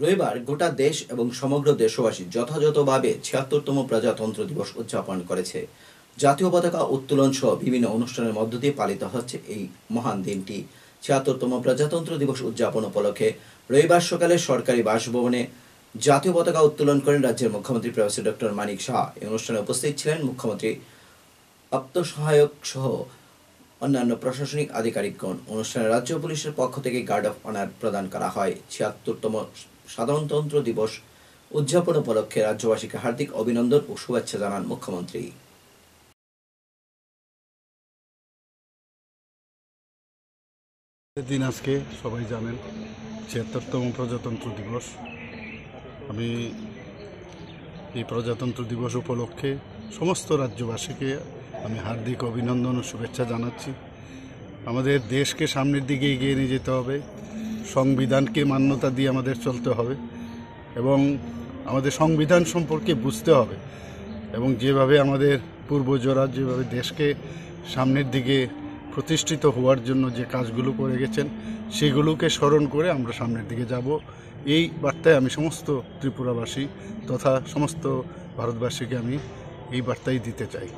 রবিবার গোটা দেশ এবং সমগ্র দেশবাসী যথাযথভাবে ৭৬তম প্রজাতন্ত্র দিবস উদযাপন করেছে। জাতীয় পতাকা উত্তোলন সহ বিভিন্ন অনুষ্ঠানের মধ্য দিয়ে পালিত হচ্ছে এই মহান দিনটি। ৭৬তম প্রজাতন্ত্র দিবস উদযাপন উপলক্ষে রবিবার সকালে সরকারি বাসভবনে জাতীয় পতাকা উত্তোলন করেন রাজ্যের মুখ্যমন্ত্রী প্রফেসর ডক্টর মানিক সাহা। এই অনুষ্ঠানে উপস্থিত ছিলেন মুখ্যমন্ত্রী, আপ্তসহায়ক সহ অন্যান্য প্রশাসনিক আধিকারিকগণ। অনুষ্ঠানে রাজ্য পুলিশের পক্ষ থেকে গার্ড অফ অনার প্রদান করা হয়। ৭৬তম সাধারণতন্ত্র দিবস উদযাপন উপলক্ষে রাজ্যবাসীকে হার্দিক অভিনন্দন ও শুভেচ্ছা জানান মুখ্যমন্ত্রী। দিন আজকে সবাই জানেন ৭৬তম প্রজাতন্ত্র দিবস। আমি এই প্রজাতন্ত্র দিবস উপলক্ষে সমস্ত রাজ্যবাসীকে আমি হার্দিক অভিনন্দন ও শুভেচ্ছা জানাচ্ছি। আমাদের দেশকে সামনের দিকে এগিয়ে নিয়ে যেতে হবে, সংবিধানকে মান্যতা দিয়ে আমাদের চলতে হবে এবং আমাদের সংবিধান সম্পর্কে বুঝতে হবে এবং যেভাবে আমাদের পূর্বজরা যেভাবে দেশকে সামনের দিকে প্রতিষ্ঠিত হওয়ার জন্য যে কাজগুলো করে গেছেন সেগুলোকে স্মরণ করে আমরা সামনের দিকে যাব। এই বার্তায় আমি সমস্ত ত্রিপুরাবাসী তথা সমস্ত ভারতবাসীকে আমি এই বার্তাই দিতে চাই।